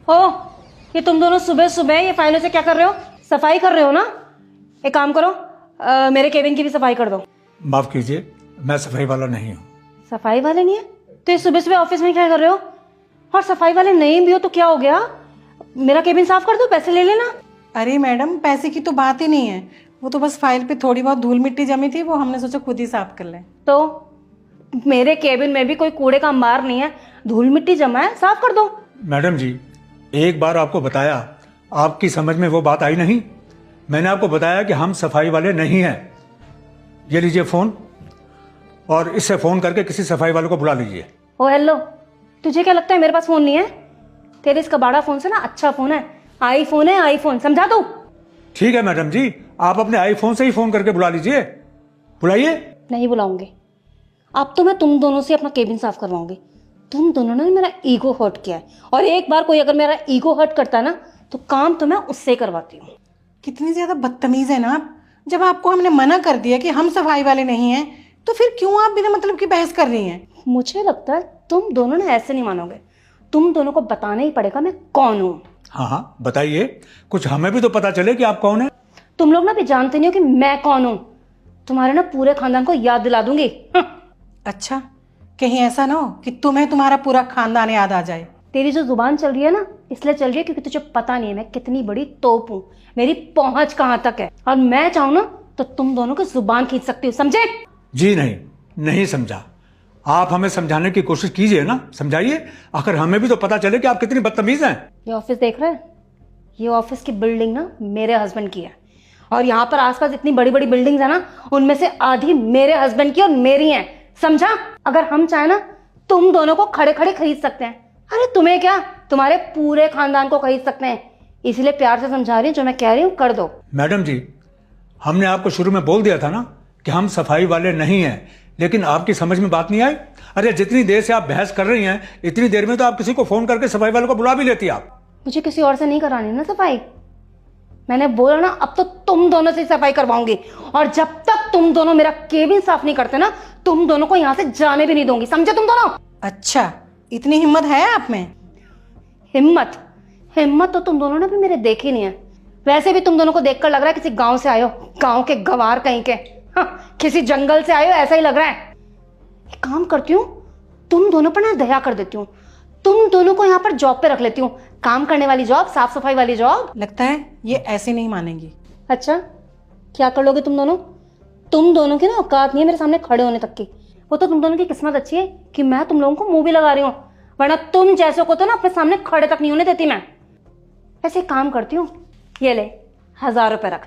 ओ, ये तुम दोनों सुबह सुबह ये फाइलों से क्या कर रहे हो? सफाई कर रहे हो ना? एक काम करो, मेरे केबिन की भी सफाई कर दो। माफ कीजिए, मैं सफाई वाला नहीं हूँ। सफाई वाले नहीं है तो ये सुबह सुबह ऑफिस में क्या कर रहे हो? और सफाई वाले नहीं भी हो तो क्या हो गया? मेरा केबिन साफ कर दो, पैसे ले लेना। अरे मैडम, पैसे की तो बात ही नहीं है, वो तो बस फाइल पे थोड़ी बहुत धूल मिट्टी जमी थी, वो हमने सोचा खुद ही साफ कर लें। तो मेरे केबिन में भी कोई कूड़े का अंबार नहीं है, धूल मिट्टी जमा है, साफ कर दो। मैडम जी, एक बार आपको बताया, आपकी समझ में वो बात आई नहीं। मैंने आपको बताया कि हम सफाई वाले नहीं हैं। ये लीजिए फोन, और इससे फोन करके किसी सफाई वाले को बुला लीजिए। ओ हेलो, तुझे क्या लगता है मेरे पास फोन नहीं है? तेरे इस कबाड़ा फोन से ना अच्छा फोन है, आईफोन है, आईफोन, समझा तू? ठीक है मैडम जी, आप अपने आईफोन से ही फोन करके बुला लीजिए। बुलाइए। नहीं बुलाऊंगी। अब तो मैं तुम दोनों से अपना केबिन साफ करवाऊंगी। तुम दोनों ने मेरा ईगो हर्ट किया है, और एक बार कोई अगर मेरा ईगो हर्ट करता है ना तो काम तो मैं उससे करवाती हूँ। कितनी ज्यादा बदतमीज है ना आप। जब आपको हमने मना कर दिया कि हम सफाई वाले नहीं हैं, तो फिर क्यों आप बिना मतलब की बहस कर रही हैं? मुझे लगता है तुम दोनों ने ऐसे नहीं मानोगे। तुम दोनों को बताना ही पड़ेगा मैं कौन हूँ। हाँ हाँ बताइए, कुछ हमें भी तो पता चले कि आप कौन है। तुम लोग ना भी जानते नहीं हो कि मैं कौन हूँ। तुम्हारे ना पूरे खानदान को याद दिला दूंगी। अच्छा, कहीं ऐसा ना हो कि तुम्हें तुम्हारा पूरा खानदान याद आ जाए। तेरी जो जुबान चल रही है ना, इसलिए चल रही है क्योंकि तुझे पता नहीं है मैं कितनी बड़ी तोप हूँ, मेरी पहुंच कहाँ तक है। और मैं चाहूँ ना तो तुम दोनों की जुबान खींच सकती हूँ, समझे? जी नहीं, नहीं समझा। आप हमें समझाने की कोशिश कीजिए ना, समझाइए। आखिर हमें भी तो पता चले कि आप कितनी बदतमीज हैं। ये ऑफिस देख रहे हैं? ये ऑफिस की बिल्डिंग ना मेरे हस्बैंड की है, और यहाँ पर आसपास इतनी बड़ी बड़ी बिल्डिंग्स है ना, उनमें से आधी मेरे हस्बैंड की और मेरी हैं, समझा? अगर हम चाहे ना तुम दोनों को खड़े खड़े खरीद सकते हैं। अरे तुम्हें क्या, तुम्हारे पूरे खानदान को खरीद सकते हैं। इसीलिए प्यार से समझा रही हूँ, जो मैं कह रही हूँ कर दो। मैडम जी, हमने आपको शुरू में बोल दिया था ना कि हम सफाई वाले नहीं हैं, लेकिन आपकी समझ में बात नहीं आई। अरे जितनी देर से आप बहस कर रही हैं, इतनी देर में तो आप किसी को फोन करके सफाई वाले को बुला भी लेती आप। मुझे किसी और से नहीं करानी ना सफाई। मैंने बोला ना, अब तो तुम दोनों से सफाई करवाऊंगी, और जब तक तुम दोनों मेरा केबिन साफ नहीं करते ना, तुम दोनों को यहाँ से जाने भी नहीं दूंगी, समझे तुम दोनों? अच्छा, इतनी हिम्मत है आप में? हिम्मत हिम्मत तो तुम दोनों ने भी मेरे देखी नहीं है। वैसे भी तुम दोनों को देखकर लग रहा है किसी गांव से आए हो, गांव के गवार कहीं के। हाँ, किसी जंगल से आए हो ऐसा ही लग रहा है। एक काम करती हूँ, तुम दोनों पर ना दया कर देती हूँ, तुम दोनों को यहाँ पर जॉब पे रख लेती हूँ, काम करने वाली जॉब, साफ सफाई वाली जॉब। लगता है ये ऐसे नहीं मानेंगी। अच्छा, क्या कर लोगे तुम दोनों? तुम दोनों की ना औकात नहीं है मेरे सामने खड़े होने तक की। वो तो तुम दोनों की किस्मत अच्छी है कि मैं तुम लोगों को मुंह भी लगा रही हूँ, वरना तुम जैसों को तो ना अपने सामने खड़े तक नहीं होने देती मैं। ऐसे काम करती हूँ, ये ले 1000 रुपए रख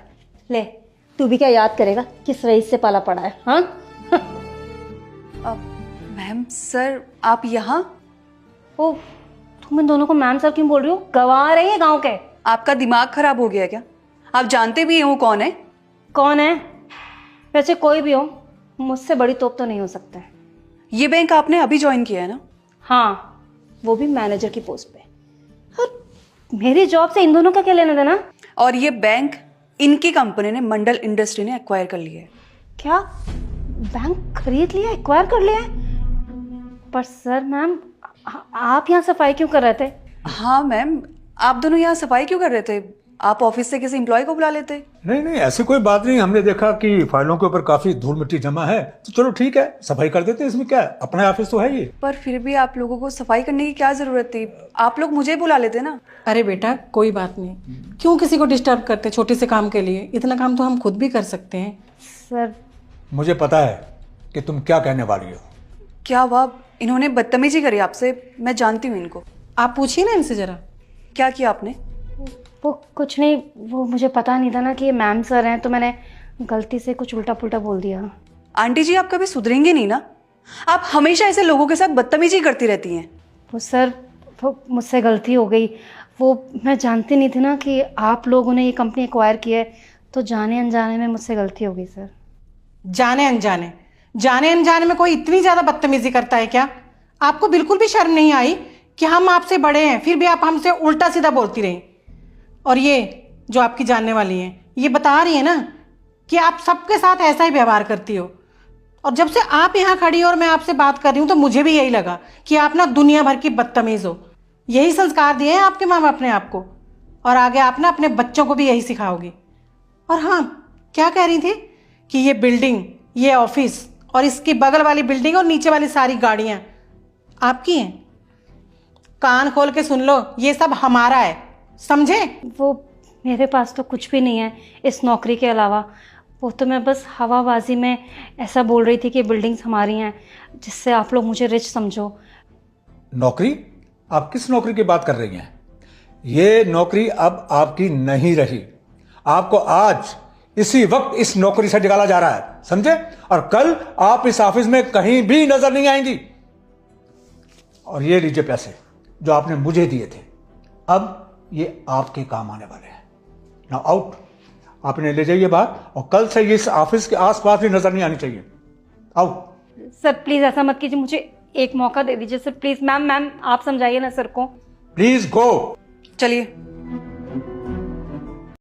ले। तू भी क्या याद करेगा किस रईस से पाला पड़ा है? हाँ मैम सर, आप यहाँ? ओ, तुम इन दोनों को मैम सर क्यों बोल रही हो? गवार है ये गांव के। आपका दिमाग खराब हो गया क्या? आप जानते भी हैं वो कौन है? कौन है? वैसे कोई भी हो, मुझसे बड़ी तोप तो नहीं हो सकता है। ये बैंक आपने अभी ज्वाइन किया है ना? हाँ, वो भी मैनेजर की पोस्ट पे। और मेरी जॉब से इन दोनों का क्या लेना देना? और ये बैंक इनकी कंपनी ने, मंडल इंडस्ट्री ने एक्वायर कर लिया है। क्या बैंक खरीद लिया, एक्वायर कर लिया है? पर सर मैम, आप यहाँ सफाई क्यों कर रहे थे? हाँ मैम, आप दोनों यहाँ सफाई क्यों कर रहे थे? आप ऑफिस से किसी एम्प्लॉय को बुला लेते। नहीं नहीं, ऐसी कोई बात नहीं। हमने देखा कि फाइलों के ऊपर काफी धूल मिट्टी जमा है, तो चलो ठीक है, सफाई कर देते हैं। इसमें क्या है, अपना ऑफिस तो है ये। पर फिर भी आप लोगों को सफाई करने की क्या जरूरत थी? आप लोग मुझे बुला लेते ना। अरे बेटा, कोई बात नहीं, क्यों किसी को डिस्टर्ब करते छोटे से काम के लिए? इतना काम तो हम खुद भी कर सकते हैं। सर मुझे पता है कि तुम क्या कहने वाली हो। क्या हुआ? इन्होंने बदतमीजी करी आपसे, मैं जानती हूँ इनको। आप पूछिए ना इनसे जरा। क्या किया आपने? वो कुछ नहीं, वो मुझे पता नहीं था ना कि ये मैम सर हैं, तो मैंने गलती से कुछ उल्टा पुल्टा बोल दिया। आंटी जी, आप कभी सुधरेंगे नहीं ना? आप हमेशा ऐसे लोगों के साथ बदतमीजी करती रहती हैं। वो सर, वो मुझसे गलती हो गई। वो मैं जानती नहीं थी ना कि आप लोगों ने ये कंपनी एक्वायर की है, तो जाने अनजाने में मुझसे गलती हो गई सर। जाने अनजाने? जाने अनजाने में कोई इतनी ज्यादा बदतमीजी करता है क्या? आपको बिल्कुल भी शर्म नहीं आई कि हम आपसे बड़े हैं, फिर भी आप हमसे उल्टा सीधा बोलती रही? और ये जो आपकी जानने वाली हैं, ये बता रही है ना कि आप सबके साथ ऐसा ही व्यवहार करती हो। और जब से आप यहाँ खड़ी हो और मैं आपसे बात कर रही हूँ, तो मुझे भी यही लगा कि आप ना दुनिया भर की बदतमीज हो। यही संस्कार दिए हैं आपके माँ बाप ने आपको, और आगे आप ना अपने बच्चों को भी यही सिखाओगे। और हाँ, क्या कह रही थी कि ये बिल्डिंग, ये ऑफिस और इसकी बगल वाली बिल्डिंग और नीचे वाली सारी गाड़ियां आपकी हैं? कान खोल के सुन लो, ये सब हमारा है, समझे? वो मेरे पास तो कुछ भी नहीं है इस नौकरी के अलावा। वो तो मैं बस हवाबाजी में ऐसा बोल रही थी कि बिल्डिंग्स हमारी हैं, जिससे आप लोग मुझे रिच समझो। नौकरी? आप किस नौकरी की बात कर रही हैं? ये नौकरी अब आपकी नहीं रही। आपको आज इसी वक्त इस नौकरी से निकाला जा रहा है, समझे? और कल आप इस ऑफिस में कहीं भी नजर नहीं आएंगी। और ये लीजिए पैसे जो आपने मुझे दिए थे, अब ये आपके काम आने वाले हैं। नाउ आउट, आप इन्हें ले जाइए बाहर, और कल से ये इस ऑफिस के आसपास भी नजर नहीं आनी चाहिए। आउट। सर प्लीज ऐसा मत कीजिए, मुझे एक मौका दे दीजिए सर प्लीज। मैम आप समझाइए ना सर को। Please go. चलिए।